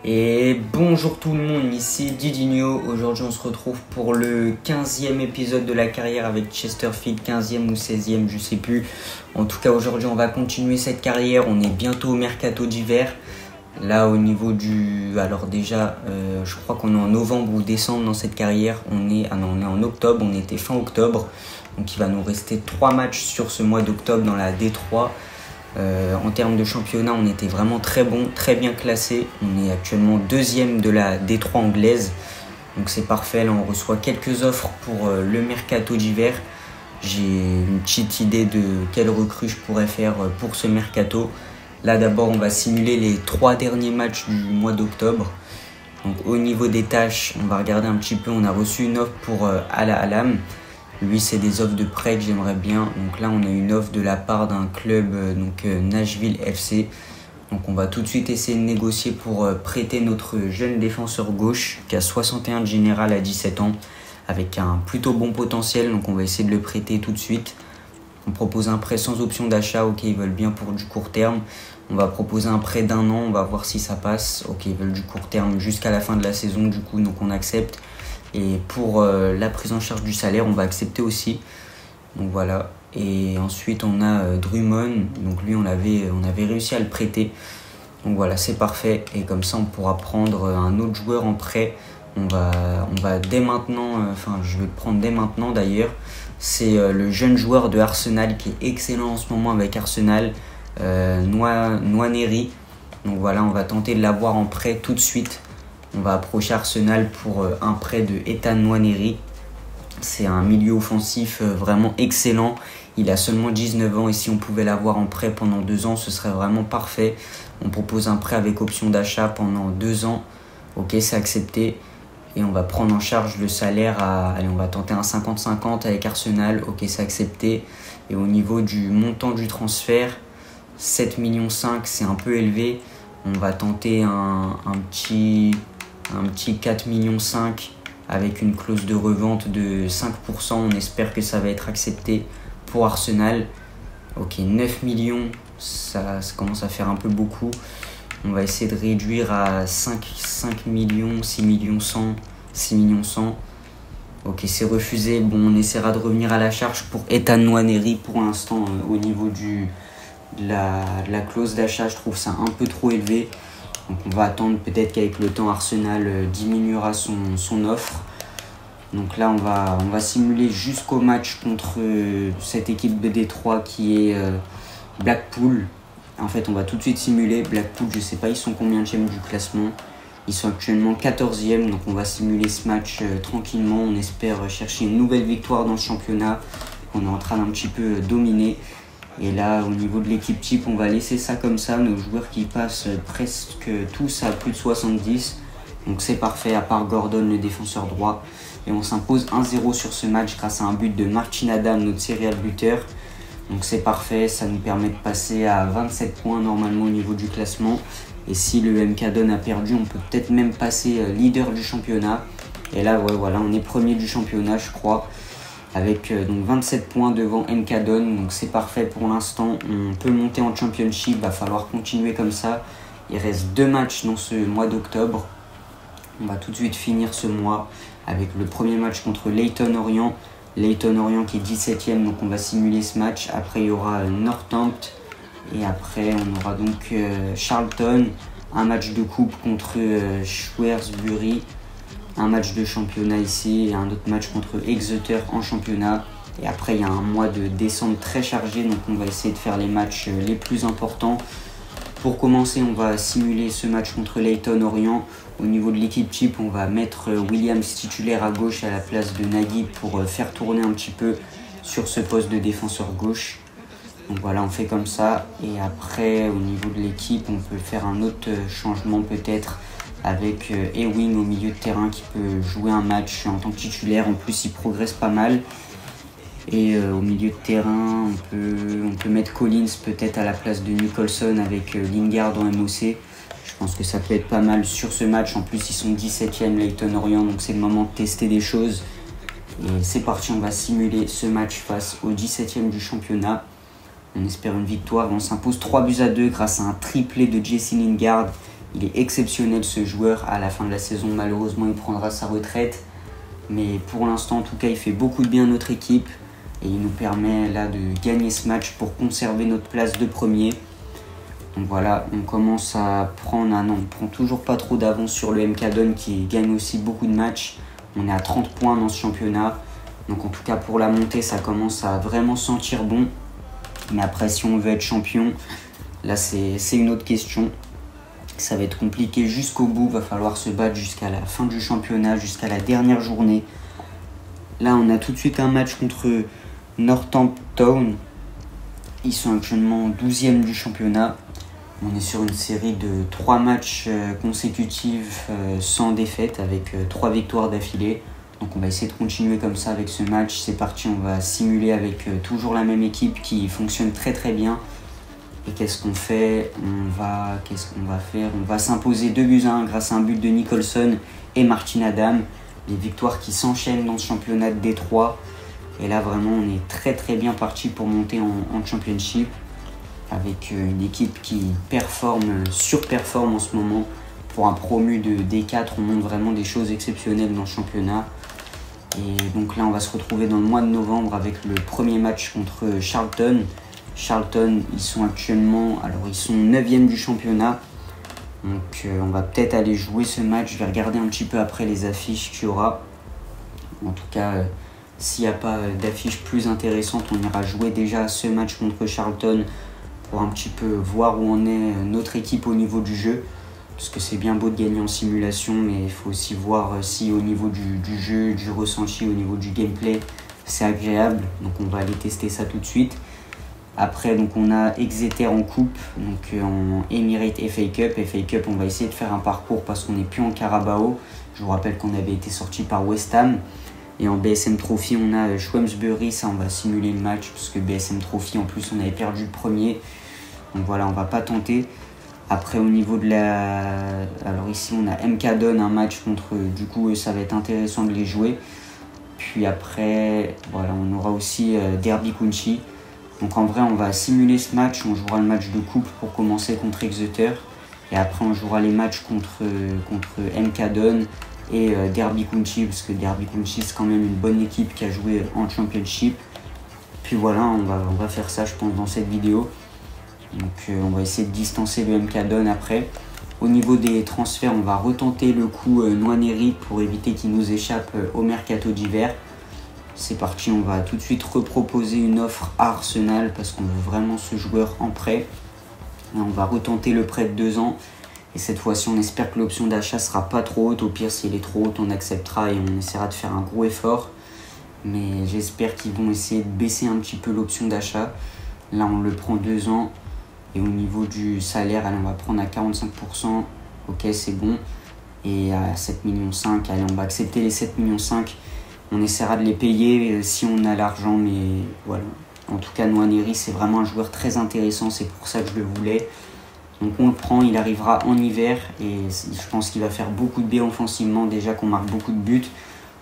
Et bonjour tout le monde, ici Didinho. Aujourd'hui on se retrouve pour le 15e épisode de la carrière avec Chesterfield, 15e ou 16e, je sais plus. En tout cas aujourd'hui on va continuer cette carrière, on est bientôt au mercato d'hiver. Là au niveau du... Alors déjà je crois qu'on est en novembre ou décembre dans cette carrière. On est en octobre, on était fin octobre. Donc il va nous rester 3 matchs sur ce mois d'octobre dans la D3. En termes de championnat, on était vraiment très bon, très bien classé. On est actuellement 2e de la D3 anglaise. Donc c'est parfait, là on reçoit quelques offres pour le mercato d'hiver. J'ai une petite idée de quelle recrue je pourrais faire pour ce mercato. Là d'abord on va simuler les 3 derniers matchs du mois d'octobre. Donc au niveau des tâches, on va regarder un petit peu. On a reçu une offre pour Al-Ahlam. Lui, c'est des offres de prêt que j'aimerais bien. Donc là, on a une offre de la part d'un club, Nashville FC. Donc on va tout de suite essayer de négocier pour prêter notre jeune défenseur gauche qui a 61 de général à 17 ans avec un plutôt bon potentiel. Donc on va essayer de le prêter tout de suite. On propose un prêt sans option d'achat. Ok, ils veulent bien pour du court terme. On va proposer un prêt d'1 an. On va voir si ça passe. Ok, ils veulent du court terme jusqu'à la fin de la saison du coup. Donc on accepte. Et pour la prise en charge du salaire, on va accepter aussi. Donc voilà. Et ensuite, on a Drummond. Donc lui, on avait réussi à le prêter. Donc voilà, c'est parfait. Et comme ça, on pourra prendre un autre joueur en prêt. On va dès maintenant, je vais le prendre dès maintenant d'ailleurs. C'est le jeune joueur de Arsenal qui est excellent en ce moment avec Arsenal, Nwaneri. Donc voilà, on va tenter de l'avoir en prêt tout de suite. On va approcher Arsenal pour un prêt de Ethan Nwaneri. C'est un milieu offensif vraiment excellent. Il a seulement 19 ans et si on pouvait l'avoir en prêt pendant 2 ans, ce serait vraiment parfait. On propose un prêt avec option d'achat pendant 2 ans. Ok, c'est accepté. Et on va prendre en charge le salaire Allez, on va tenter un 50-50 avec Arsenal. Ok, c'est accepté. Et au niveau du montant du transfert, 7,5 millions, c'est un peu élevé. On va tenter un petit 4,5 millions avec une clause de revente de 5%. On espère que ça va être accepté pour Arsenal. Ok, 9 millions, ça commence à faire un peu beaucoup. On va essayer de réduire à 5 millions, 6 millions 100, 6 millions 100. Ok, c'est refusé. Bon, on essaiera de revenir à la charge pour Ethan Nwaneri pour l'instant au niveau de la clause d'achat. Je trouve ça un peu trop élevé. Donc on va attendre peut-être qu'avec le temps Arsenal diminuera son offre. Donc là on va simuler jusqu'au match contre cette équipe de D3 qui est Blackpool. En fait on va tout de suite simuler Blackpool, je sais pas ils sont combienième du classement. Ils sont actuellement 14e, donc on va simuler ce match tranquillement. On espère chercher une nouvelle victoire dans ce championnat. On est en train d'un petit peu dominer. Et là, au niveau de l'équipe type, on va laisser ça comme ça. Nos joueurs qui passent presque tous à plus de 70. Donc c'est parfait, à part Gordon, le défenseur droit. Et on s'impose 1-0 sur ce match grâce à un but de Martin Adam, notre serial buteur. Donc c'est parfait, ça nous permet de passer à 27 points normalement au niveau du classement. Et si le MK Don a perdu, on peut peut-être même passer leader du championnat. Et là, ouais, voilà, on est premier du championnat, je crois. Avec donc 27 points devant Nkadon, donc c'est parfait pour l'instant. On peut monter en championship, va falloir continuer comme ça. Il reste 2 matchs dans ce mois d'octobre. On va tout de suite finir ce mois avec le premier match contre Leyton Orient. Leyton Orient qui est 17e, donc on va simuler ce match. Après il y aura Northampton et après on aura donc Charlton. Un match de coupe contre Shrewsbury. Un match de championnat ici et un autre match contre Exeter en championnat. Et après, il y a un mois de décembre très chargé, donc on va essayer de faire les matchs les plus importants. Pour commencer, on va simuler ce match contre Leyton Orient. Au niveau de l'équipe type, on va mettre Williams titulaire à gauche à la place de Nagy pour faire tourner un petit peu sur ce poste de défenseur gauche. Donc voilà, on fait comme ça. Et après, au niveau de l'équipe, on peut faire un autre changement peut-être, avec Ewing au milieu de terrain qui peut jouer un match en tant que titulaire. En plus, il progresse pas mal. Et au milieu de terrain, on peut mettre Collins peut-être à la place de Nicholson avec Lingard en MOC. Je pense que ça peut être pas mal sur ce match. En plus, ils sont 17e Leyton Orient, donc c'est le moment de tester des choses. Et c'est parti, on va simuler ce match face au 17e du championnat. On espère une victoire. On s'impose 3-2 grâce à un triplé de Jesse Lingard Il est exceptionnel ce joueur. À la fin de la saison, malheureusement, il prendra sa retraite. Mais pour l'instant, en tout cas, il fait beaucoup de bien à notre équipe. Et il nous permet là de gagner ce match pour conserver notre place de premier. Donc voilà, on commence à prendre on prend toujours pas trop d'avance sur le MK Don qui gagne aussi beaucoup de matchs. On est à 30 points dans ce championnat. Donc en tout cas pour la montée, ça commence à vraiment sentir bon. Mais après, si on veut être champion, là c'est une autre question. Ça va être compliqué jusqu'au bout. Va falloir se battre jusqu'à la fin du championnat, jusqu'à la dernière journée. Là, on a tout de suite un match contre Northampton. Ils sont actuellement 12e du championnat. On est sur une série de 3 matchs consécutifs sans défaite avec 3 victoires d'affilée. Donc on va essayer de continuer comme ça avec ce match. C'est parti, on va simuler avec toujours la même équipe qui fonctionne très très bien. Et qu'est-ce qu'on fait? Qu'est-ce qu'on va faire? On va s'imposer 2-1 grâce à un but de Nicholson et Martin Adam. Les victoires qui s'enchaînent dans ce championnat de Détroit. Et là vraiment on est très très bien parti pour monter en Championship. Avec une équipe qui surperforme en ce moment. Pour un promu de D4, on montre vraiment des choses exceptionnelles dans le championnat. Et donc là, on va se retrouver dans le mois de novembre avec le premier match contre Charlton. Charlton, ils sont 9e du championnat. Donc on va peut-être aller jouer ce match. Je vais regarder un petit peu après les affiches qu'il y aura. En tout cas, s'il n'y a pas d'affiches plus intéressantes, on ira jouer déjà ce match contre Charlton. Pour un petit peu voir où en est notre équipe au niveau du jeu. Parce que c'est bien beau de gagner en simulation, mais il faut aussi voir si au niveau du jeu, du ressenti, au niveau du gameplay, c'est agréable. Donc on va aller tester ça tout de suite. Après, donc on a Exeter en coupe, donc en Emirates FA Cup. FA Cup, on va essayer de faire un parcours parce qu'on n'est plus en Carabao. Je vous rappelle qu'on avait été sorti par West Ham. Et en BSM Trophy, on a Shrewsbury, ça on va simuler le match, parce que BSM Trophy, en plus, on avait perdu le premier. Donc voilà, on va pas tenter. Après, au niveau de alors ici, on a MK Don, un match contre... Du coup, ça va être intéressant de les jouer. Puis après, voilà, on aura aussi Derby County. Donc en vrai, on va simuler ce match. On jouera le match de coupe pour commencer contre Exeter. Et après, on jouera les matchs contre MK Don et Derby County, parce que Derby County c'est quand même une bonne équipe qui a joué en Championship. Puis voilà, on va faire ça je pense dans cette vidéo. Donc on va essayer de distancer le MK Don après. Au niveau des transferts, on va retenter le coup Nwaneri pour éviter qu'il nous échappe au mercato d'hiver. C'est parti, on va tout de suite reproposer une offre à Arsenal parce qu'on veut vraiment ce joueur en prêt. Et on va retenter le prêt de 2 ans. Et cette fois-ci, on espère que l'option d'achat sera pas trop haute. Au pire, si elle est trop haute, on acceptera et on essaiera de faire un gros effort. Mais j'espère qu'ils vont essayer de baisser un petit peu l'option d'achat. Là, on le prend 2 ans. Et au niveau du salaire, allez, on va prendre à 45%. Ok, c'est bon. Et à 7,5 millions, allez, on va accepter les 7,5 millions. On essaiera de les payer si on a l'argent. Mais voilà. En tout cas, Nwaneri, c'est vraiment un joueur très intéressant. C'est pour ça que je le voulais. Donc on le prend, il arrivera en hiver et je pense qu'il va faire beaucoup de bien offensivement, déjà qu'on marque beaucoup de buts.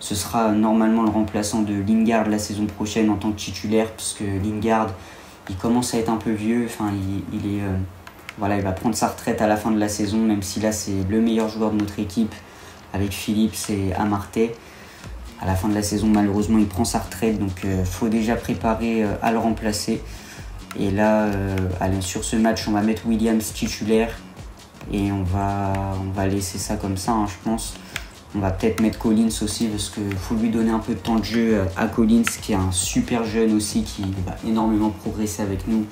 Ce sera normalement le remplaçant de Lingard la saison prochaine en tant que titulaire, parce que Lingard, il commence à être un peu vieux, enfin il va prendre sa retraite à la fin de la saison, même si là c'est le meilleur joueur de notre équipe avec Phillips et Amartey. À la fin de la saison, malheureusement, il prend sa retraite, donc il faut déjà préparer à le remplacer. Et là, allez, sur ce match, on va mettre Williams titulaire et on va laisser ça comme ça, je pense. On va peut-être mettre Collins aussi parce qu'il faut lui donner un peu de temps de jeu à Collins, qui est un super jeune aussi, qui va énormément progresser avec nous.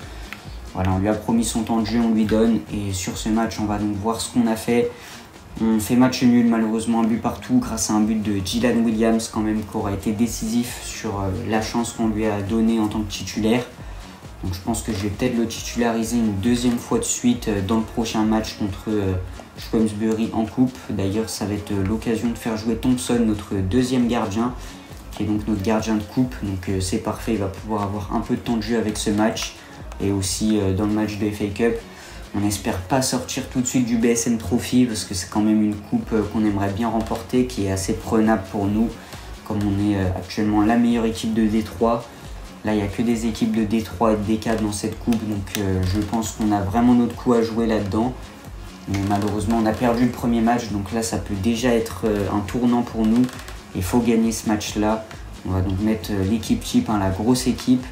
Voilà, on lui a promis son temps de jeu, on lui donne. Et sur ce match, on va donc voir ce qu'on a fait. On fait match nul, malheureusement, un but partout grâce à un but de Dylan Williams quand même, qui aura été décisif sur la chance qu'on lui a donnée en tant que titulaire. Donc je pense que je vais peut-être le titulariser une deuxième fois de suite dans le prochain match contre Shrewsbury en coupe. D'ailleurs, ça va être l'occasion de faire jouer Thompson, notre deuxième gardien, qui est donc notre gardien de coupe. Donc c'est parfait, il va pouvoir avoir un peu de temps de jeu avec ce match. Et aussi dans le match de FA Cup. On n'espère pas sortir tout de suite du BSM Trophy parce que c'est quand même une coupe qu'on aimerait bien remporter, qui est assez prenable pour nous, comme on est actuellement la meilleure équipe de Détroit. Là, il n'y a que des équipes de D3 et de D4 dans cette coupe, donc je pense qu'on a vraiment notre coup à jouer là-dedans. Mais malheureusement, on a perdu le premier match, donc là, ça peut déjà être un tournant pour nous. Il faut gagner ce match-là. On va donc mettre l'équipe type, la grosse équipe.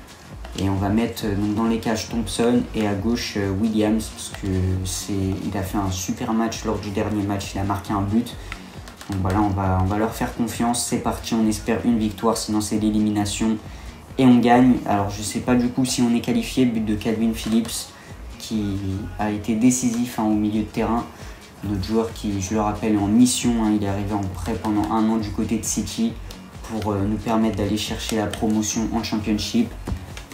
Et on va mettre donc, dans les cages Thompson et à gauche Williams, parce qu'il a fait un super match lors du dernier match. Il a marqué un but. Donc voilà, on va leur faire confiance. C'est parti, on espère une victoire, sinon c'est l'élimination. Et on gagne. Alors je ne sais pas du coup si on est qualifié. But de Calvin Phillips qui a été décisif au milieu de terrain. Notre joueur qui, je le rappelle, est en mission. Il est arrivé en prêt pendant 1 an du côté de City pour nous permettre d'aller chercher la promotion en Championship.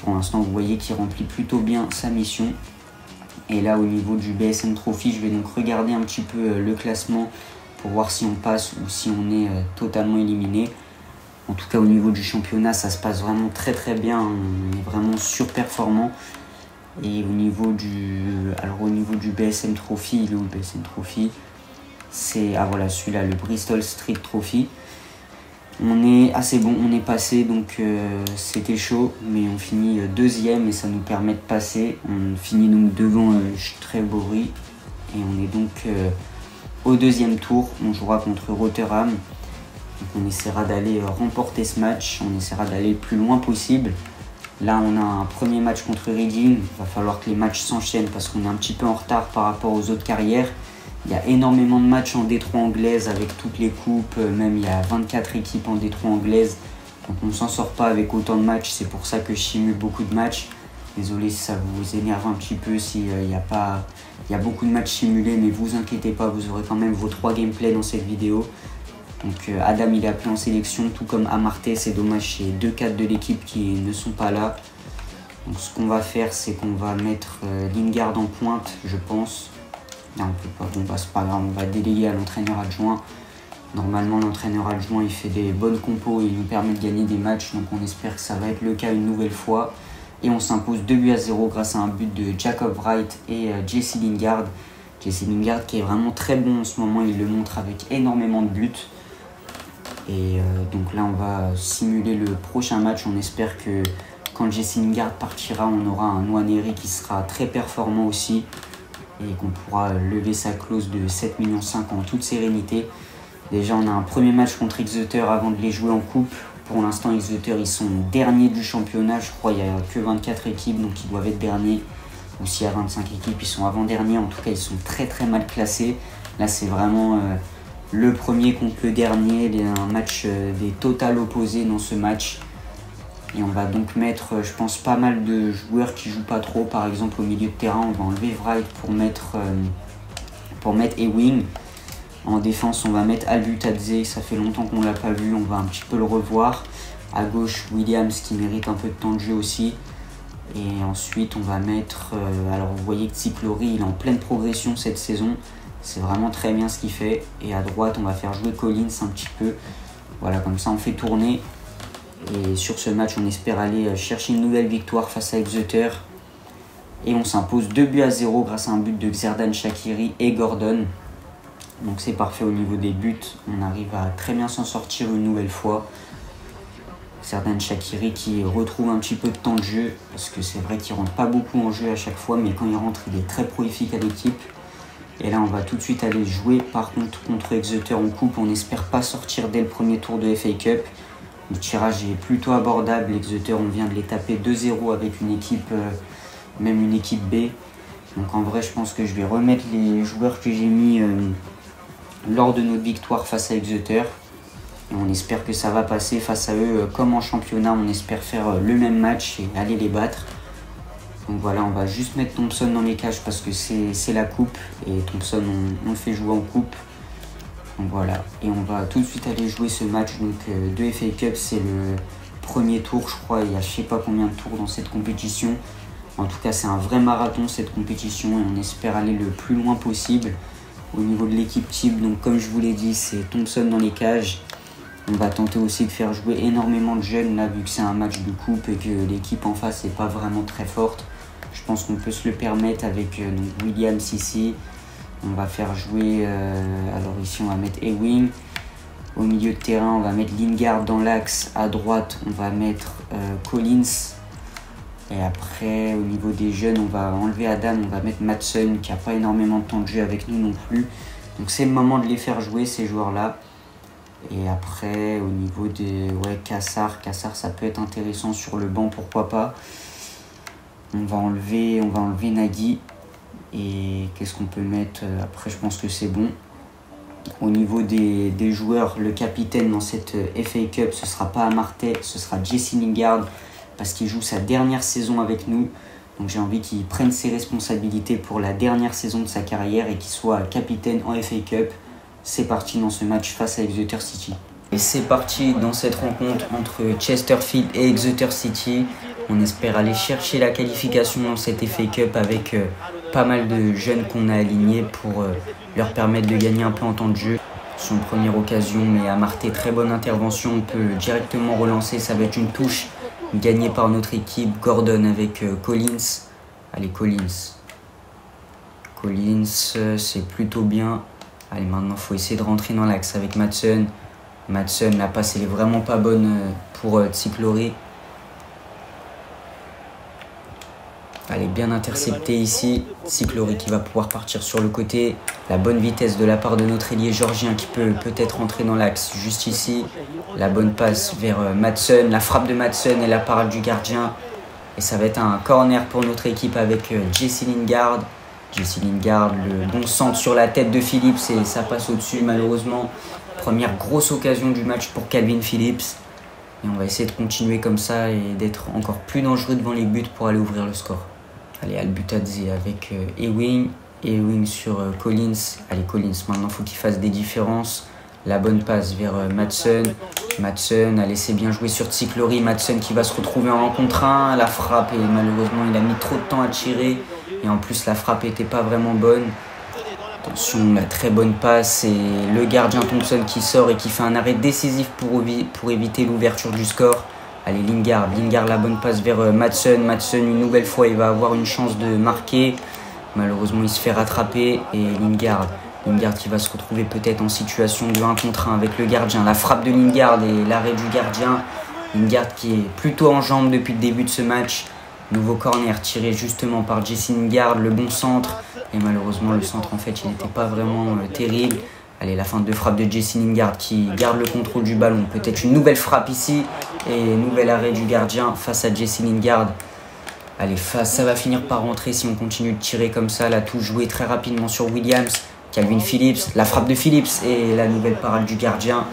Pour l'instant, vous voyez qu'il remplit plutôt bien sa mission. Et là, au niveau du BSM Trophy, je vais donc regarder un petit peu le classement pour voir si on passe ou si on est totalement éliminé. En tout cas, au niveau du championnat, ça se passe vraiment très très bien. On est vraiment surperformant. Et au niveau du BSM Trophy, il est où le BSM Trophy? C'est, voilà, celui-là, le Bristol Street Trophy. On est assez bon, on est passé, donc c'était chaud, mais on finit deuxième et ça nous permet de passer. On finit donc devant Shrewsbury et on est donc au deuxième tour. On jouera contre Rotherham. Donc on essaiera d'aller remporter ce match, on essaiera d'aller le plus loin possible. Là, on a un premier match contre Reading. Il va falloir que les matchs s'enchaînent parce qu'on est un petit peu en retard par rapport aux autres carrières. Il y a énormément de matchs en D3 anglaise avec toutes les coupes. Même il y a 24 équipes en D3 anglaise. Donc on ne s'en sort pas avec autant de matchs. C'est pour ça que je simule beaucoup de matchs. Désolé si ça vous énerve un petit peu, s'il y a beaucoup de matchs simulés. Mais vous inquiétez pas, vous aurez quand même vos 3 gameplays dans cette vidéo. Donc Adam il est appelé en sélection, tout comme Amartey. C'est dommage, c'est 2 cadres de l'équipe qui ne sont pas là. Donc ce qu'on va faire, c'est qu'on va mettre Lingard en pointe, je pense. Non, on peut pas, bon bah c'est pas grave, on va déléguer à l'entraîneur adjoint. Normalement l'entraîneur adjoint il fait des bonnes compos et il nous permet de gagner des matchs. Donc on espère que ça va être le cas une nouvelle fois. Et on s'impose 2-0 grâce à un but de Jacob Wright et Jesse Lingard. Jesse Lingard qui est vraiment très bon en ce moment, il le montre avec énormément de buts. Et donc là on va simuler le prochain match. On espère que quand Jesse Lingard partira, on aura un Nwaneri qui sera très performant aussi et qu'on pourra lever sa clause de 7,5 millions en toute sérénité. Déjà on a un premier match contre Exeter avant de les jouer en coupe. Pour l'instant Exeter ils sont derniers du championnat, je crois il n'y a que 24 équipes donc ils doivent être derniers. Ou s'il y a 25 équipes ils sont avant-derniers, en tout cas ils sont très très mal classés. Là c'est vraiment le premier contre le dernier, un match des totales opposés dans ce match. Et on va donc mettre, je pense, pas mal de joueurs qui jouent pas trop. Par exemple, au milieu de terrain, on va enlever Wright pour mettre Ewing. En défense, on va mettre Albutadze. Ça fait longtemps qu'on l'a pas vu, on va un petit peu le revoir. À gauche, Williams qui mérite un peu de temps de jeu aussi. Et ensuite, on va mettre... alors, vous voyez que Tsiklori, il est en pleine progression cette saison. C'est vraiment très bien ce qu'il fait. Et à droite, on va faire jouer Collins un petit peu. Voilà, comme ça, on fait tourner. Et sur ce match, on espère aller chercher une nouvelle victoire face à Exeter. Et on s'impose 2-0 grâce à un but de Xherdan Shaqiri et Gordon. Donc c'est parfait au niveau des buts. On arrive à très bien s'en sortir une nouvelle fois. Xherdan Shaqiri qui retrouve un petit peu de temps de jeu. Parce que c'est vrai qu'il ne rentre pas beaucoup en jeu à chaque fois. Mais quand il rentre, il est très prolifique à l'équipe. Et là, on va tout de suite aller jouer par contre Exeter en coupe. On n'espère pas sortir dès le premier tour de FA Cup. Le tirage est plutôt abordable. Exeter, on vient de les taper 2-0 avec une équipe, même une équipe B. Donc en vrai, je pense que je vais remettre les joueurs que j'ai mis lors de notre victoire face à Exeter. Et on espère que ça va passer face à eux comme en championnat. On espère faire le même match et aller les battre. Donc voilà, on va juste mettre Thompson dans les cages parce que c'est la coupe. Et Thompson, on le fait jouer en coupe. Donc voilà, et on va tout de suite aller jouer ce match de FA Cup. C'est le premier tour, je crois. Il y a je sais pas combien de tours dans cette compétition. En tout cas, c'est un vrai marathon cette compétition et on espère aller le plus loin possible. Au niveau de l'équipe type, donc comme je vous l'ai dit, c'est Thompson dans les cages. On va tenter aussi de faire jouer énormément de jeunes là, vu que c'est un match de coupe et que l'équipe en face n'est pas vraiment très forte. Je pense qu'on peut se le permettre avec Williams ici. On va faire jouer, alors ici on va mettre Ewing. Au milieu de terrain, on va mettre Lingard dans l'axe. À droite, on va mettre Collins. Et après, au niveau des jeunes, on va enlever Adam, on va mettre Madsen qui n'a pas énormément de temps de jeu avec nous non plus. Donc c'est le moment de les faire jouer ces joueurs-là. Et après, au niveau des Kassar, ça peut être intéressant sur le banc, pourquoi pas. On va enlever Nagui. Et qu'est-ce qu'on peut mettre après? Je pense que c'est bon. Au niveau des joueurs, le capitaine dans cette FA Cup, ce sera pas Amartey, ce sera Jesse Lingard parce qu'il joue sa dernière saison avec nous. Donc j'ai envie qu'il prenne ses responsabilités pour la dernière saison de sa carrière et qu'il soit capitaine en FA Cup. C'est parti dans ce match face à Exeter City. Et c'est parti dans cette rencontre entre Chesterfield et Exeter City. On espère aller chercher la qualification dans cette FA Cup avec pas mal de jeunes qu'on a alignés pour leur permettre de gagner un peu en temps de jeu. Son première occasion, mais Amartey, très bonne intervention, on peut directement relancer, ça va être une touche gagnée par notre équipe. Gordon avec Collins. Allez, Collins, c'est plutôt bien. Allez, maintenant il faut essayer de rentrer dans l'axe avec Madsen. La passe elle est vraiment pas bonne pour Tsiklory. Elle est bien interceptée ici. Tsiklory qui va pouvoir partir sur le côté. La bonne vitesse de la part de notre ailier georgien qui peut peut-être rentrer dans l'axe juste ici. La bonne passe vers Madsen. La frappe de Madsen et la parade du gardien. Et ça va être un corner pour notre équipe avec Jesse Lingard. Le bon centre sur la tête de Phillips et ça passe au-dessus malheureusement. Première grosse occasion du match pour Calvin Phillips. Et on va essayer de continuer comme ça et d'être encore plus dangereux devant les buts pour aller ouvrir le score. Allez, Albutadze avec Ewing sur Collins. Allez, Collins, maintenant il faut qu'il fasse des différences. La bonne passe vers Madsen a laissé bien jouer sur Tsiklory. Madsen qui va se retrouver en 1 contre 1. La frappe et malheureusement il a mis trop de temps à tirer. Et en plus la frappe n'était pas vraiment bonne. Attention, la très bonne passe et le gardien Thompson qui sort et qui fait un arrêt décisif pour éviter l'ouverture du score. Allez, Lingard, la bonne passe vers Madsen. Une nouvelle fois il va avoir une chance de marquer. Malheureusement il se fait rattraper et Lingard qui va se retrouver peut-être en situation de 1 contre 1 avec le gardien. La frappe de Lingard et l'arrêt du gardien. Lingard qui est plutôt en jambes depuis le début de ce match. Nouveau corner tiré justement par Jesse Lingard, le bon centre. Et malheureusement le centre en fait il n'était pas vraiment terrible. Allez, la fin de frappe de Jesse Lingard qui garde le contrôle du ballon. Peut-être une nouvelle frappe ici. Et nouvel arrêt du gardien face à Jesse Lingard. Allez, ça va finir par rentrer si on continue de tirer comme ça. La touche jouée très rapidement sur Williams. Calvin Phillips, la frappe de Phillips et la nouvelle parade du gardien.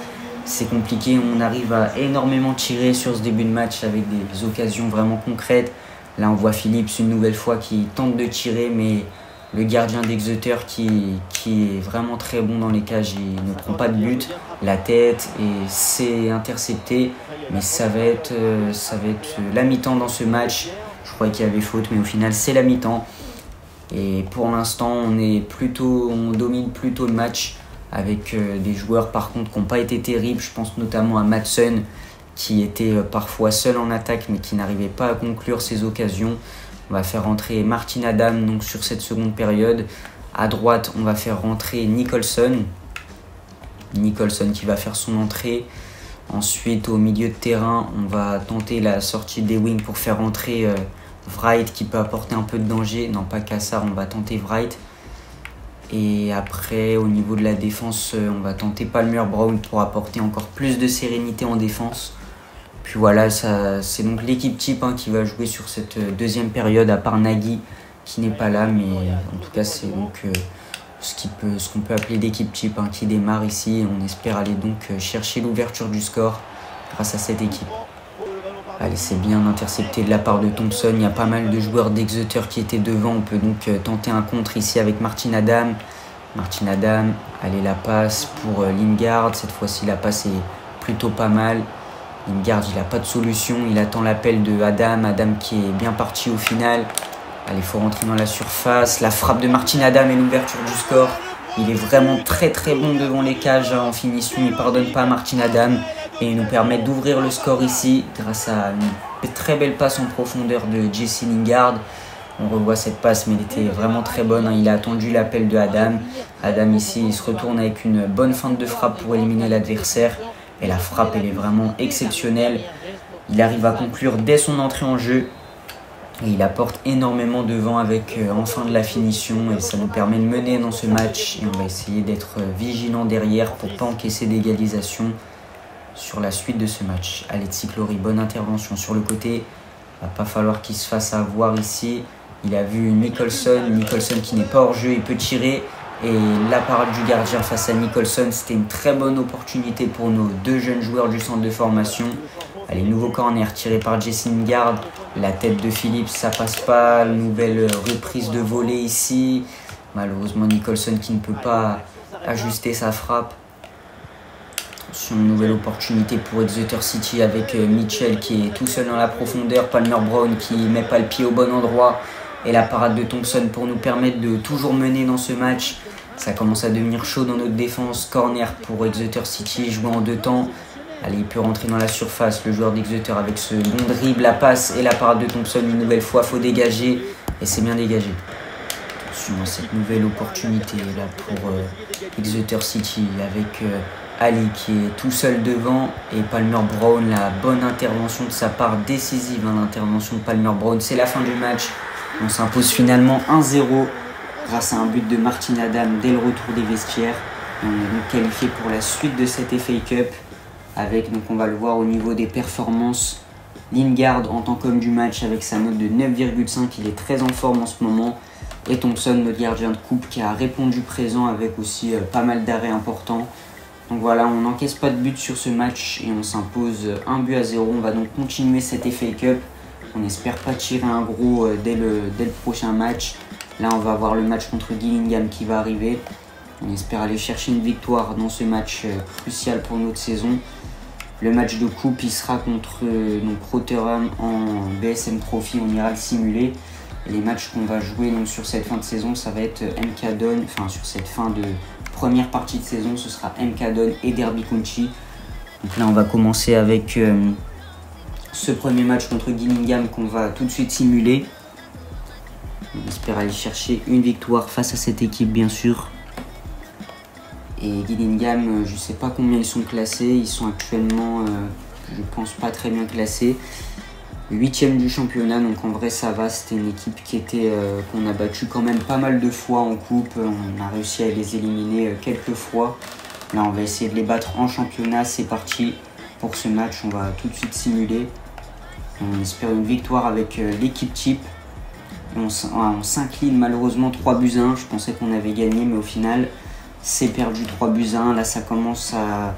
C'est compliqué, on arrive à énormément tirer sur ce début de match avec des occasions vraiment concrètes. Là on voit Phillips une nouvelle fois qui tente de tirer, mais le gardien d'Exeter qui est vraiment très bon dans les cages, il ne prend pas de but. La tête et c'est intercepté, mais ça va être la mi-temps dans ce match. Je croyais qu'il y avait faute, mais au final c'est la mi-temps. Et pour l'instant, on domine plutôt le match avec des joueurs par contre qui n'ont pas été terribles. Je pense notamment à Madsen qui était parfois seul en attaque mais qui n'arrivait pas à conclure ses occasions. On va faire rentrer Martin Adam donc, sur cette seconde période. À droite, on va faire rentrer Nicholson qui va faire son entrée. Ensuite, au milieu de terrain, on va tenter la sortie des wings pour faire rentrer Wright qui peut apporter un peu de danger. Non, pas Kassar, on va tenter Wright. Et après, au niveau de la défense, on va tenter Palmer Brown pour apporter encore plus de sérénité en défense. Puis voilà, c'est donc l'équipe type qui va jouer sur cette deuxième période, à part Nagui qui n'est pas là. Mais en tout cas, c'est donc ce qu'on peut appeler l'équipe type qui démarre ici. On espère aller donc chercher l'ouverture du score grâce à cette équipe. Allez, c'est bien intercepté de la part de Thompson. Il y a pas mal de joueurs d'Exeter qui étaient devant. On peut donc tenter un contre ici avec Martin Adam. Allez, la passe pour Lingard. Cette fois-ci, la passe est plutôt pas mal. Lingard, il n'a pas de solution. Il attend l'appel de Adam. Adam qui est bien parti au final. Allez, il faut rentrer dans la surface. La frappe de Martin Adam et l'ouverture du score. Il est vraiment très très bon devant les cages en finition. Il ne pardonne pas à Martin Adam. Et il nous permet d'ouvrir le score ici grâce à une très belle passe en profondeur de Jesse Lingard. On revoit cette passe, mais elle était vraiment très bonne. Il a attendu l'appel de Adam. Adam ici, il se retourne avec une bonne feinte de frappe pour éliminer l'adversaire. Et la frappe, elle est vraiment exceptionnelle. Il arrive à conclure dès son entrée en jeu. Et il apporte énormément devant avec enfin de la finition et ça nous permet de mener dans ce match. Et on va essayer d'être vigilant derrière pour ne pas encaisser d'égalisation sur la suite de ce match. Alexis Clory, bonne intervention sur le côté. Il va pas falloir qu'il se fasse avoir ici. Il a vu Nicholson qui n'est pas hors jeu, il peut tirer. Et la parade du gardien face à Nicholson, c'était une très bonne opportunité pour nos deux jeunes joueurs du centre de formation. Allez, nouveau corner tiré par Jesse Lingard. La tête de Phillips, ça passe pas. Nouvelle reprise de volée ici. Malheureusement, Nicholson qui ne peut pas ajuster sa frappe. Attention, nouvelle opportunité pour Exeter City avec Mitchell qui est tout seul dans la profondeur. Palmer Brown qui ne met pas le pied au bon endroit. Et la parade de Thompson pour nous permettre de toujours mener dans ce match. Ça commence à devenir chaud dans notre défense. Corner pour Exeter City, joué en 2 temps. Allez, il peut rentrer dans la surface, le joueur d'Exeter avec ce bon dribble, la passe et la parade de Thompson une nouvelle fois. Il faut dégager et c'est bien dégagé. Attention à cette nouvelle opportunité là pour Exeter City avec Ali qui est tout seul devant et Palmer Brown. La bonne intervention de sa part, décisive l'intervention de Palmer Brown. C'est la fin du match. On s'impose finalement 1-0 grâce à un but de Martin Adam dès le retour des vestiaires. Et on est donc qualifié pour la suite de cette FA Cup. Avec, donc on va le voir au niveau des performances, Lingard en tant qu'homme du match avec sa note de 9,5, il est très en forme en ce moment. Et Thompson, notre gardien de coupe, qui a répondu présent avec aussi pas mal d'arrêts importants. Donc voilà, on n'encaisse pas de but sur ce match et on s'impose 1-0. On va donc continuer cette FA Cup. On n'espère pas tirer un gros dès le prochain match. Là, on va avoir le match contre Gillingham qui va arriver. On espère aller chercher une victoire dans ce match crucial pour notre saison. Le match de coupe, il sera contre Rotherham en BSM Trophy, on ira le simuler. Et les matchs qu'on va jouer donc, sur cette fin de saison, ça va être MK Don, enfin sur cette fin de première partie de saison, ce sera MK Don et Derby County. Donc là, on va commencer avec ce premier match contre Gillingham qu'on va tout de suite simuler. On espère aller chercher une victoire face à cette équipe, bien sûr. Et Gillingham, je ne sais pas combien ils sont classés, ils sont actuellement, je pense, pas très bien classés. 8e du championnat, donc en vrai ça va, c'était une équipe qui était qu'on a battu quand même pas mal de fois en coupe, on a réussi à les éliminer quelques fois. Là on va essayer de les battre en championnat, c'est parti pour ce match, on va tout de suite simuler. On espère une victoire avec l'équipe type. On s'incline malheureusement 3-1, je pensais qu'on avait gagné mais au final... C'est perdu 3-1, là ça commence à...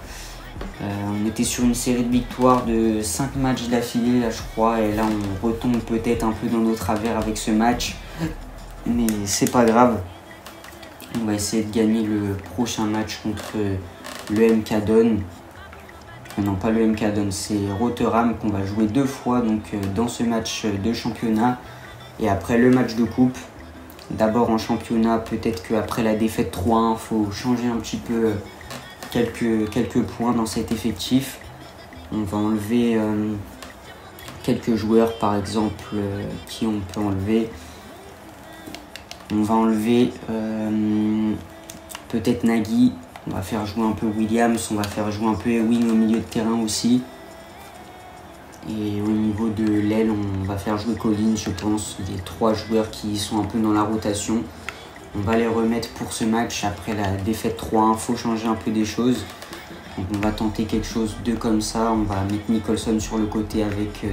on était sur une série de victoires de 5 matchs d'affilée là je crois. Et là on retombe peut-être un peu dans nos travers avec ce match. Mais c'est pas grave. On va essayer de gagner le prochain match contre le MK Don. Non pas le MK Don, c'est Rotherham qu'on va jouer 2 fois donc, dans ce match de championnat. Et après le match de coupe. D'abord en championnat, peut-être qu'après la défaite 3-1, il faut changer un petit peu quelques points dans cet effectif. On va enlever quelques joueurs par exemple qui on peut enlever. On va enlever peut-être Nagy, on va faire jouer un peu Williams, on va faire jouer un peu Ewing au milieu de terrain aussi. Et au niveau de l'aile, on va faire jouer Collins, je pense, des 3 joueurs qui sont un peu dans la rotation. On va les remettre pour ce match après la défaite 3-1, il faut changer un peu des choses. Donc on va tenter quelque chose de comme ça, on va mettre Nicholson sur le côté avec,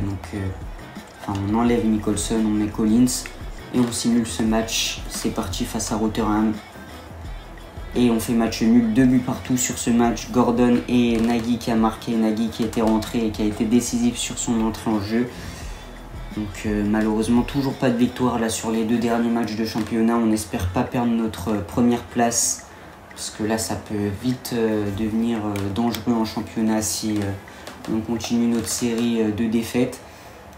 on enlève Nicholson, on met Collins et on simule ce match. C'est parti face à Rotherham. Et on fait match nul, 2 buts partout sur ce match. Gordon et Nagy qui a marqué, Nagy qui était rentré et qui a été décisif sur son entrée en jeu. Donc malheureusement toujours pas de victoire là sur les 2 derniers matchs de championnat. On n'espère pas perdre notre première place parce que là ça peut vite devenir dangereux en championnat si on continue notre série de défaites.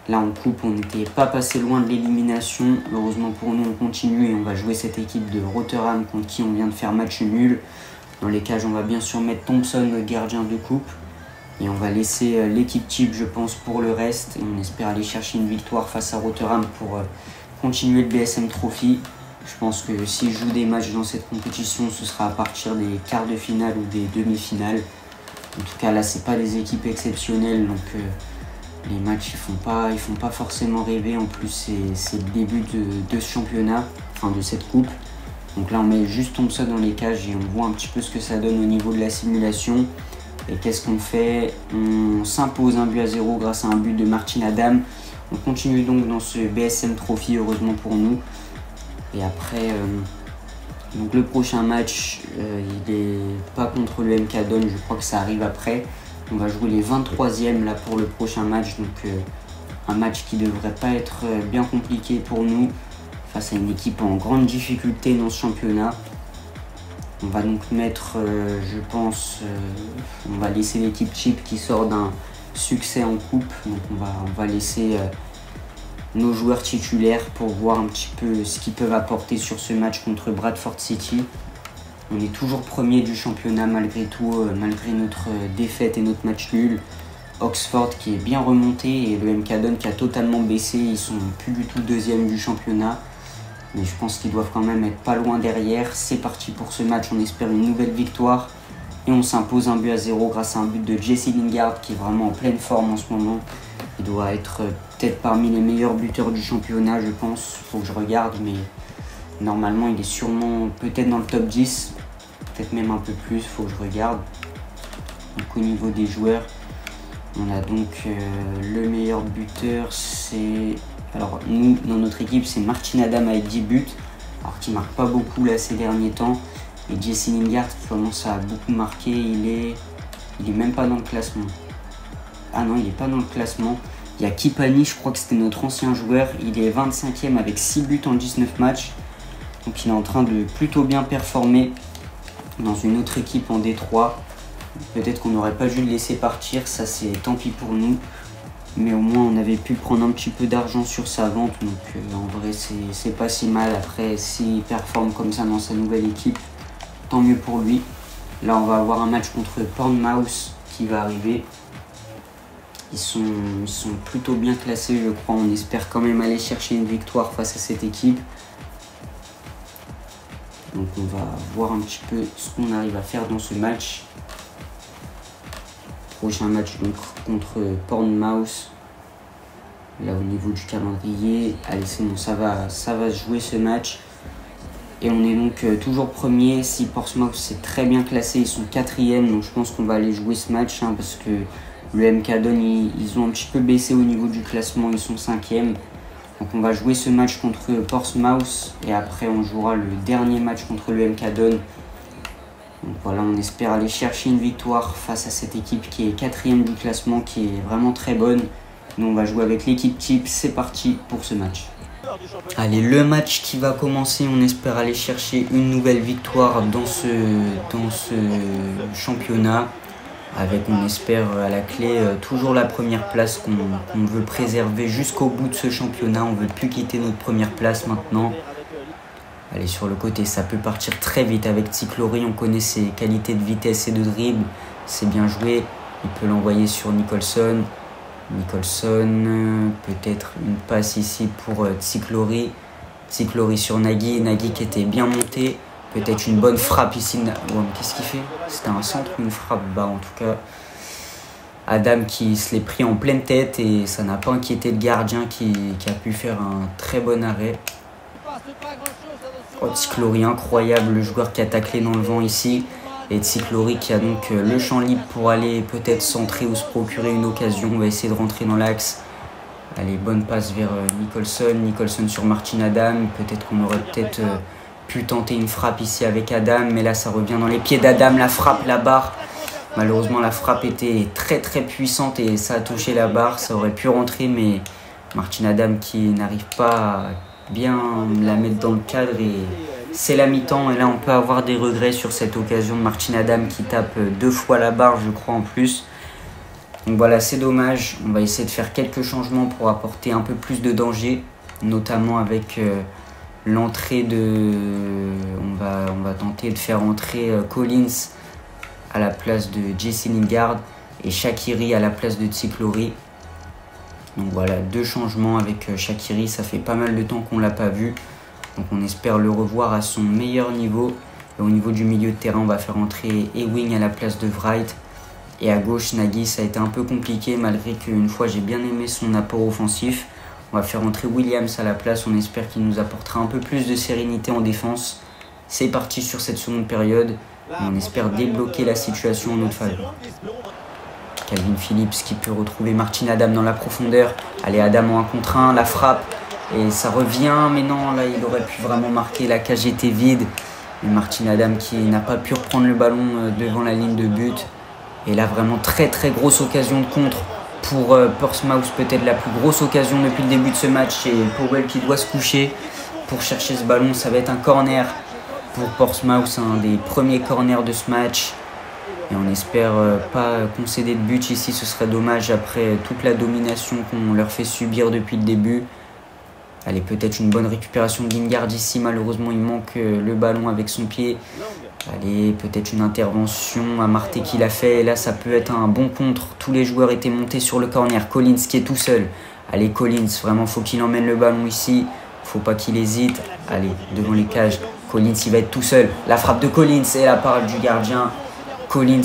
Là en coupe on n'était pas passé loin de l'élimination. Heureusement pour nous on continue et on va jouer cette équipe de Rotherham contre qui on vient de faire match nul. Dans les cages on va bien sûr mettre Thompson, le gardien de coupe. Et on va laisser l'équipe type je pense pour le reste. Et on espère aller chercher une victoire face à Rotherham pour continuer le BSM Trophy. Je pense que si je joue des matchs dans cette compétition ce sera à partir des quarts de finale ou des demi-finales. En tout cas là c'est pas des équipes exceptionnelles donc... Les matchs ils font pas forcément rêver. En plus c'est le début de ce championnat, enfin de cette coupe. Donc là on met juste Thompson dans les cages et on voit un petit peu ce que ça donne au niveau de la simulation. Et qu'est-ce qu'on fait? On s'impose 1-0 grâce à un but de Martin Adam. On continue donc dans ce BSM Trophy, heureusement pour nous. Et après, donc le prochain match, il est pas contre le MK Don, je crois que ça arrive après. On va jouer les 23e là pour le prochain match. Donc un match qui devrait pas être bien compliqué pour nous face à une équipe en grande difficulté dans ce championnat. On va donc mettre, je pense, on va laisser l'équipe Chip qui sort d'un succès en coupe. Donc on va laisser nos joueurs titulaires pour voir un petit peu ce qu'ils peuvent apporter sur ce match contre Bradford City. On est toujours premier du championnat malgré tout, malgré notre défaite et notre match nul. Oxford qui est bien remonté et le MK Don qui a totalement baissé. Ils sont plus du tout deuxième du championnat. Mais je pense qu'ils doivent quand même être pas loin derrière. C'est parti pour ce match, on espère une nouvelle victoire. Et on s'impose 1-0 grâce à un but de Jesse Lingard qui est vraiment en pleine forme en ce moment. Il doit être peut-être parmi les meilleurs buteurs du championnat, je pense. Faut que je regarde, mais normalement il est sûrement peut-être dans le top 10. Peut-être même un peu plus, faut que je regarde. Donc au niveau des joueurs, on a donc le meilleur buteur, c'est... Alors nous, dans notre équipe, c'est Martin Adam avec 10 buts, alors qui marque pas beaucoup là ces derniers temps. Et Jesse Lingard qui commence à beaucoup marquer, il est même pas dans le classement. Ah non, il est pas dans le classement. Il y a Kipani, je crois que c'était notre ancien joueur, il est 25e avec 6 buts en 19 matchs. Donc il est en train de plutôt bien performer dans une autre équipe en D3. Peut-être qu'on n'aurait pas dû le laisser partir, ça c'est tant pis pour nous. Mais au moins on avait pu prendre un petit peu d'argent sur sa vente, donc en vrai c'est pas si mal. Après s'il performe comme ça dans sa nouvelle équipe, tant mieux pour lui. Là on va avoir un match contre Portsmouth qui va arriver. Ils sont plutôt bien classés je crois, on espère quand même aller chercher une victoire face à cette équipe. Donc on va voir un petit peu ce qu'on arrive à faire dans ce match. Prochain match donc contre Portsmouth. Là au niveau du calendrier, allez c'est bon, ça va se jouer ce match. Et on est donc toujours premier. Si Portsmouth c'est très bien classé, ils sont 4e, donc je pense qu'on va aller jouer ce match parce que le MK Don ils ont un petit peu baissé au niveau du classement, ils sont 5e. Donc on va jouer ce match contre Portsmouth et après on jouera le dernier match contre le MK Don. Donc voilà, on espère aller chercher une victoire face à cette équipe qui est 4e du classement, qui est vraiment très bonne. Nous on va jouer avec l'équipe type, c'est parti pour ce match. Allez, le match qui va commencer, on espère aller chercher une nouvelle victoire dans ce championnat. Avec, on espère à la clé, toujours la première place qu'on veut préserver jusqu'au bout de ce championnat. On ne veut plus quitter notre première place maintenant. Allez, sur le côté, ça peut partir très vite avec Ticlori. On connaît ses qualités de vitesse et de dribble. C'est bien joué. Il peut l'envoyer sur Nicholson. Nicholson, peut-être une passe ici pour Ticlori. Ticlori sur Nagy. Nagy qui était bien monté. Peut-être une bonne frappe ici. Oh, qu'est-ce qu'il fait? C'était un centre ou une frappe? Bah, en tout cas, Adam qui se l'est pris en pleine tête et ça n'a pas inquiété le gardien qui a pu faire un très bon arrêt. Oh, Ticlori, incroyable, le joueur qui a taclé dans le vent ici. Et Ticlori qui a donc le champ libre pour aller peut-être centrer ou se procurer une occasion. On va essayer de rentrer dans l'axe. Allez, bonne passe vers Nicholson. Nicholson sur Martin Adam. Peut-être qu'on aurait pu tenter une frappe ici avec Adam. Mais là, ça revient dans les pieds d'Adam. La frappe, la barre. Malheureusement, la frappe était très très puissante et ça a touché la barre. Ça aurait pu rentrer, mais Martin Adam qui n'arrive pas à bien la mettre dans le cadre et c'est la mi-temps. Et là, on peut avoir des regrets sur cette occasion de Martin Adam qui tape 2 fois la barre, je crois, en plus. Donc voilà, c'est dommage. On va essayer de faire quelques changements pour apporter un peu plus de danger, notamment avec l'entrée de... On va tenter de faire entrer Collins à la place de Jesse Lingard et Shaqiri à la place de Ticlori. Donc voilà, 2 changements avec Shaqiri, ça fait pas mal de temps qu'on ne l'a pas vu. Donc on espère le revoir à son meilleur niveau. Et au niveau du milieu de terrain, on va faire entrer Ewing à la place de Wright. Et à gauche, Nagy, ça a été un peu compliqué malgré qu'une fois j'ai bien aimé son apport offensif. On va faire entrer Williams à la place, on espère qu'il nous apportera un peu plus de sérénité en défense. C'est parti sur cette seconde période. On espère débloquer la situation en notre faveur. Calvin Phillips qui peut retrouver Martin Adam dans la profondeur. Allez, Adam en 1 contre 1, la frappe. Et ça revient, mais non, là il aurait pu vraiment marquer, la cage était vide. Et Martin Adam qui n'a pas pu reprendre le ballon devant la ligne de but. Et là vraiment très grosse occasion de contre pour Portsmouth, peut-être la plus grosse occasion depuis le début de ce match. Et Powell qui doit se coucher pour chercher ce ballon, ça va être un corner pour Portsmouth, un des premiers corners de ce match. Et on espère pas concéder de but ici, ce serait dommage après toute la domination qu'on leur fait subir depuis le début. Allez, peut-être une bonne récupération de Lingard ici, malheureusement il manque le ballon avec son pied. Allez, peut-être une intervention à Marté qui l'a fait, et là ça peut être un bon contre. Tous les joueurs étaient montés sur le corner, Collins qui est tout seul. Allez Collins, vraiment faut qu'il emmène le ballon ici, faut pas qu'il hésite. Allez, devant les cages, Collins il va être tout seul. La frappe de Collins et la parade du gardien. Collins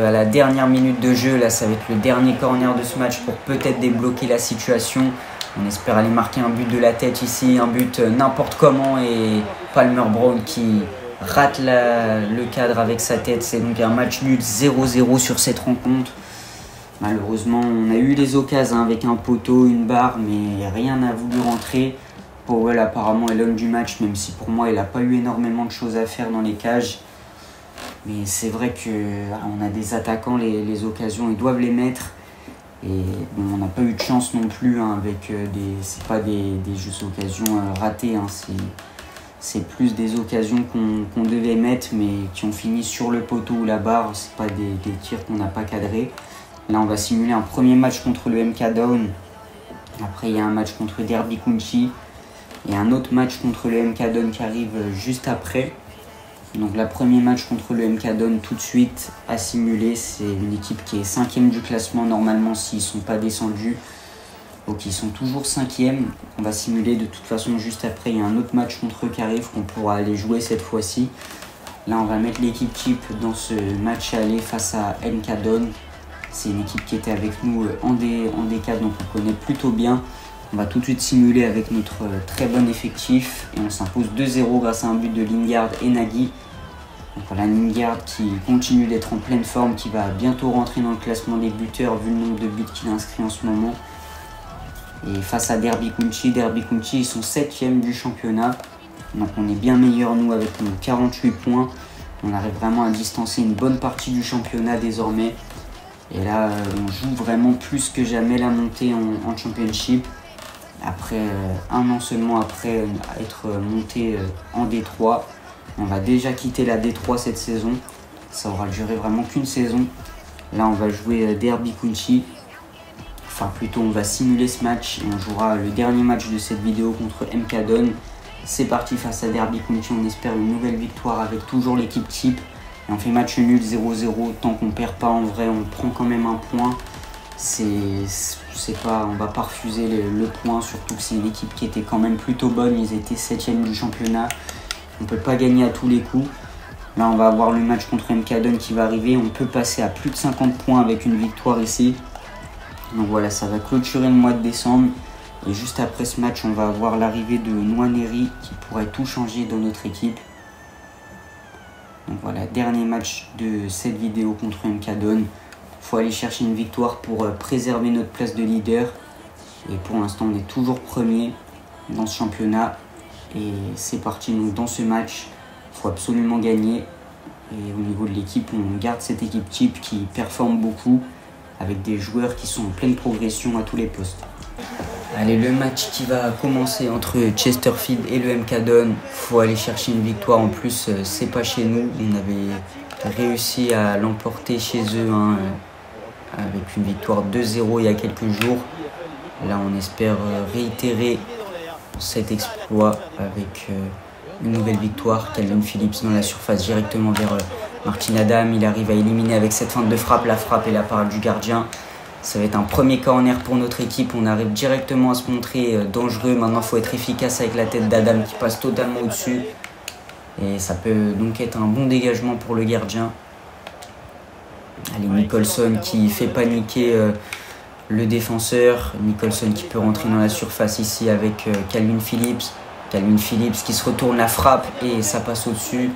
à la dernière minute de jeu, là ça va être le dernier corner de ce match pour peut-être débloquer la situation. On espère aller marquer un but de la tête ici, un but n'importe comment, et Palmer Brown qui rate le cadre avec sa tête. C'est donc un match nul 0-0 sur cette rencontre. Malheureusement on a eu les occasions avec un poteau, une barre, mais rien n'a voulu rentrer. Powell apparemment est l'homme du match, même si pour moi il n'a pas eu énormément de choses à faire dans les cages. Mais c'est vrai qu'on a des attaquants, les occasions, ils doivent les mettre. Et bon, on n'a pas eu de chance non plus avec c'est pas des juste occasions ratées. C'est plus des occasions qu'on devait mettre, mais qui ont fini sur le poteau ou la barre. C'est pas des tirs qu'on n'a pas cadrés. Là, on va simuler un premier match contre le MK Down. Après, il y a un match contre Derby County. Et un autre match contre le MK Down qui arrive juste après. Donc le premier match contre le MK Down tout de suite à simuler, c'est une équipe qui est 5e du classement normalement s'ils ne sont pas descendus. Donc ils sont toujours 5e, on va simuler de toute façon juste après. Il y a un autre match contre eux qui arrive qu'on pourra aller jouer cette fois-ci. Là on va mettre l'équipe type dans ce match aller face à MK Down. C'est une équipe qui était avec nous en D4, donc on connaît plutôt bien. On va tout de suite simuler avec notre très bon effectif et on s'impose 2-0 grâce à un but de Lingard et Nagy. Donc voilà, Lingard qui continue d'être en pleine forme, qui va bientôt rentrer dans le classement des buteurs vu le nombre de buts qu'il a inscrit en ce moment. Et face à Derby County ils sont 7e du championnat. Donc on est bien meilleur nous avec nos 48 points. On arrive vraiment à distancer une bonne partie du championnat désormais. Et là on joue vraiment plus que jamais la montée en Championship. Après un an seulement après être monté en D3. On va déjà quitter la D3 cette saison. Ça aura duré vraiment qu'une saison. Là on va jouer Derby County. Enfin plutôt on va simuler ce match. Et on jouera le dernier match de cette vidéo contre MK Down. C'est parti face à Derby County. On espère une nouvelle victoire avec toujours l'équipe type. Et on fait match nul 0-0. Tant qu'on perd pas en vrai, on prend quand même un point. On va pas refuser le point, surtout que c'est une équipe qui était quand même plutôt bonne. Ils étaient 7e du championnat. On peut pas gagner à tous les coups. Là on va avoir le match contre MK Down qui va arriver. On peut passer à plus de 50 points avec une victoire ici. Donc voilà, ça va clôturer le mois de décembre. Et juste après ce match, on va avoir l'arrivée de Nwaneri qui pourrait tout changer dans notre équipe. Donc voilà, dernier match de cette vidéo contre MK Down. Il faut aller chercher une victoire pour préserver notre place de leader. Et pour l'instant, on est toujours premier dans ce championnat. Et c'est parti, donc dans ce match, il faut absolument gagner. Et au niveau de l'équipe, on garde cette équipe type qui performe beaucoup, avec des joueurs qui sont en pleine progression à tous les postes. Allez, le match qui va commencer entre Chesterfield et le MK Down, il faut aller chercher une victoire. En plus, c'est pas chez nous, on avait réussi à l'emporter chez eux avec une victoire 2-0 il y a quelques jours. Là, on espère réitérer cet exploit avec une nouvelle victoire. Calvin Phillips dans la surface directement vers Martin Adam. Il arrive à éliminer avec cette feinte de frappe, la frappe et la parade du gardien. Ça va être un premier corner pour notre équipe. On arrive directement à se montrer dangereux. Maintenant, il faut être efficace avec la tête d'Adam qui passe totalement au-dessus. Et ça peut donc être un bon dégagement pour le gardien. Allez, Nicholson qui fait paniquer le défenseur. Nicholson qui peut rentrer dans la surface ici avec Calvin Phillips. Calvin Phillips qui se retourne la frappe et ça passe au-dessus.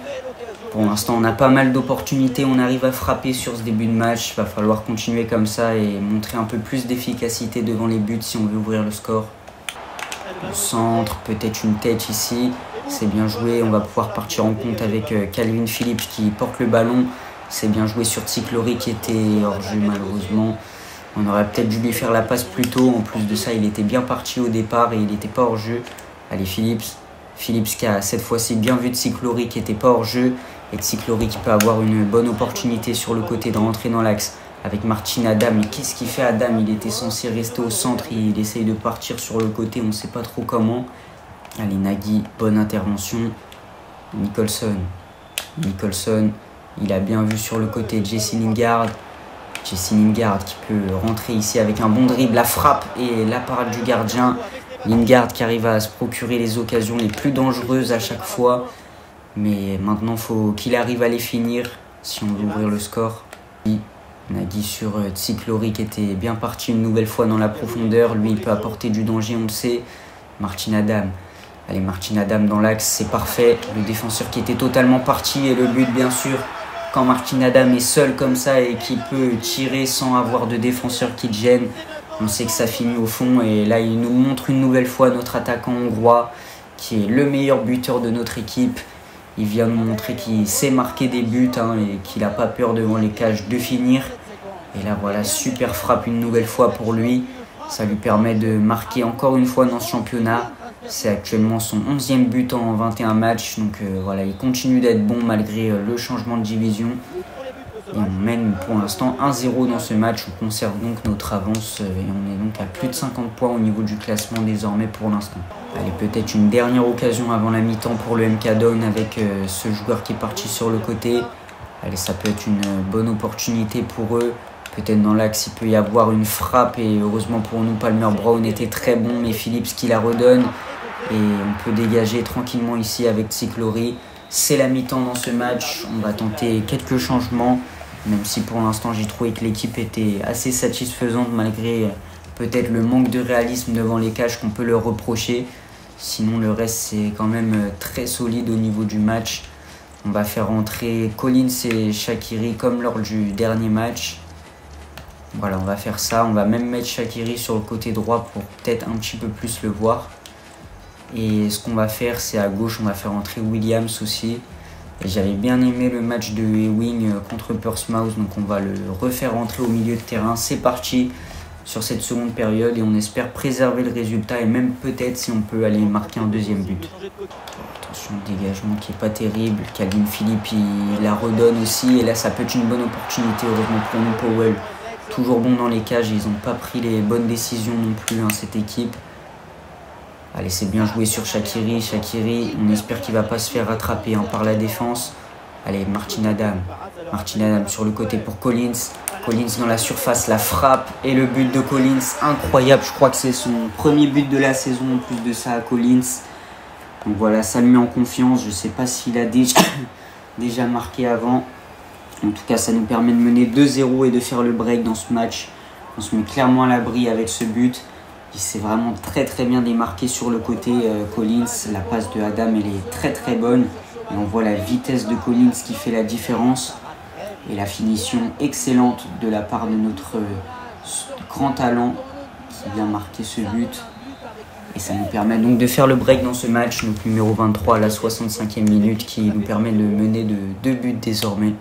Pour l'instant, on a pas mal d'opportunités. On arrive à frapper sur ce début de match. Il va falloir continuer comme ça et montrer un peu plus d'efficacité devant les buts si on veut ouvrir le score. Le centre, peut-être une tête ici. C'est bien joué. On va pouvoir partir en compte avec Calvin Phillips qui porte le ballon. C'est bien joué sur Tsiklory qui était hors jeu malheureusement. On aurait peut-être dû lui faire la passe plus tôt. En plus de ça, il était bien parti au départ et il n'était pas hors jeu. Allez, Phillips. Phillips qui a cette fois-ci bien vu Tsiklory qui n'était pas hors jeu. Et Tsiklory qui peut avoir une bonne opportunité sur le côté de rentrer dans l'axe avec Martin Adam. Mais qu'est-ce qu'il fait Adam? Il était censé rester au centre. Il essaye de partir sur le côté. On ne sait pas trop comment. Allez, Nagy, bonne intervention. Nicholson. Nicholson, il a bien vu sur le côté Jesse Lingard. Jesse Lingard qui peut rentrer ici avec un bon dribble. La frappe et la parade du gardien. Lingard qui arrive à se procurer les occasions les plus dangereuses à chaque fois. Mais maintenant, il faut qu'il arrive à les finir si on veut ouvrir le score. Nagy sur Tsiklory qui était bien parti une nouvelle fois dans la profondeur. Lui, il peut apporter du danger, on le sait. Martin Adam. Allez, Martin Adam dans l'axe, c'est parfait. Le défenseur qui était totalement parti et le but, bien sûr, quand Martin Adam est seul comme ça et qui peut tirer sans avoir de défenseur qui le gêne, on sait que ça finit au fond. Et là, il nous montre une nouvelle fois notre attaquant hongrois qui est le meilleur buteur de notre équipe. Il vient nous montrer qu'il sait marquer des buts et qu'il n'a pas peur devant les cages de finir. Et là, voilà, super frappe une nouvelle fois pour lui. Ça lui permet de marquer encore une fois dans ce championnat. C'est actuellement son 11e but en 21 matchs. Donc voilà, il continue d'être bon malgré le changement de division. Et on mène pour l'instant 1-0 dans ce match. On conserve donc notre avance et on est donc à plus de 50 points au niveau du classement désormais pour l'instant. Allez, peut-être une dernière occasion avant la mi-temps pour le MK Dons avec ce joueur qui est parti sur le côté. Allez, ça peut être une bonne opportunité pour eux. Peut-être dans l'axe, il peut y avoir une frappe. Et heureusement pour nous, Palmer Brown était très bon. Mais Phillips qui la redonne. Et on peut dégager tranquillement ici avec Tsiklory. C'est la mi-temps dans ce match. On va tenter quelques changements. Même si pour l'instant, j'ai trouvé que l'équipe était assez satisfaisante malgré peut-être le manque de réalisme devant les cages qu'on peut leur reprocher. Sinon, le reste, c'est quand même très solide au niveau du match. On va faire rentrer Collins et Shaqiri comme lors du dernier match. Voilà, on va faire ça. On va même mettre Shaqiri sur le côté droit pour peut-être un petit peu plus le voir. Et ce qu'on va faire, c'est à gauche, on va faire rentrer Williams aussi. Et j'avais bien aimé le match de Ewing contre Portsmouth, donc on va le refaire rentrer au milieu de terrain. C'est parti sur cette seconde période et on espère préserver le résultat et même peut-être si on peut aller marquer un deuxième but. Attention, le dégagement qui est pas terrible. Calvin Phillips, il la redonne aussi et là ça peut être une bonne opportunité. Heureusement pour nous, Powell, toujours bon dans les cages. Ils n'ont pas pris les bonnes décisions non plus, cette équipe. Allez, c'est bien joué sur Shaqiri. Shaqiri, on espère qu'il ne va pas se faire rattraper par la défense. Allez, Martin Adam. Martin Adam sur le côté pour Collins. Collins dans la surface, la frappe et le but de Collins. Incroyable, je crois que c'est son premier but de la saison en plus de ça à Collins. Donc voilà, ça le met en confiance. Je ne sais pas s'il a déjà marqué avant. En tout cas, ça nous permet de mener 2-0 et de faire le break dans ce match. On se met clairement à l'abri avec ce but. Il s'est vraiment très bien démarqué sur le côté Collins. La passe de Adam, elle est très bonne. Et on voit la vitesse de Collins qui fait la différence. Et la finition excellente de la part de notre grand talent qui vient marquer ce but. Et ça nous permet donc de faire le break dans ce match. Donc numéro 23 à la 65e minute qui nous permet de mener de 2 buts désormais.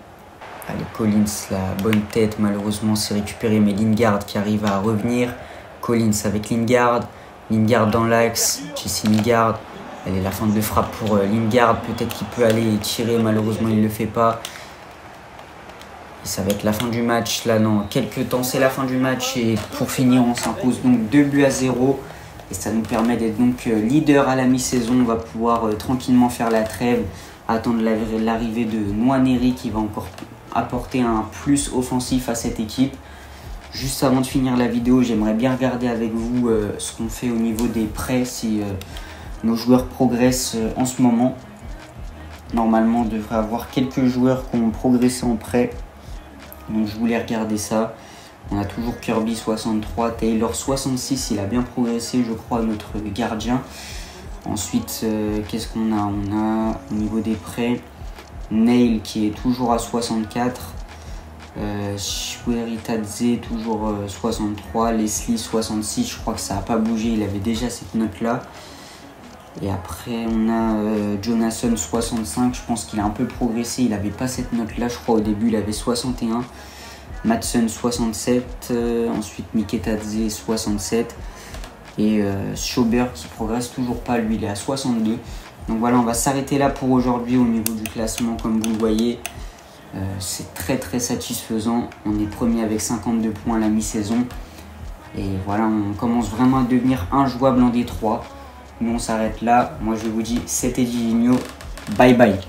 Allez, Collins, la bonne tête, malheureusement c'est récupéré. Mais Lingard qui arrive à revenir. Collins avec Lingard. Lingard dans l'axe. Jesse Lingard. Allez, la fin de frappe pour Lingard. Peut-être qu'il peut aller tirer. Malheureusement, il ne le fait pas. Et ça va être la fin du match. Là, dans quelques temps, c'est la fin du match. Et pour finir, on s'impose donc 2-0. Et ça nous permet d'être donc leader à la mi-saison. On va pouvoir tranquillement faire la trêve. Attendre l'arrivée de Nwaneri qui va encore apporter un plus offensif à cette équipe. Juste avant de finir la vidéo, j'aimerais bien regarder avec vous ce qu'on fait au niveau des prêts, si nos joueurs progressent en ce moment. Normalement, on devrait avoir quelques joueurs qui ont progressé en prêt. Donc je voulais regarder ça. On a toujours Kirby 63, Taylor 66, il a bien progressé je crois notre gardien. Ensuite qu'est-ce qu'on a? On a au niveau des prêts Nail qui est toujours à 64, Shueritadze toujours 63, Leslie 66, je crois que ça n'a pas bougé, il avait déjà cette note là. Et après on a Jonathan 65, je pense qu'il a un peu progressé, il n'avait pas cette note là, je crois au début il avait 61. Madsen 67, ensuite Miketadze 67 et Schauber qui progresse toujours pas, lui il est à 62. Donc voilà, on va s'arrêter là pour aujourd'hui au niveau du classement. Comme vous le voyez, c'est très satisfaisant. On est premier avec 52 points à la mi-saison. Et voilà, on commence vraiment à devenir injouable en D3. Nous on s'arrête là. Moi je vous dis, c'était Divino. Bye bye.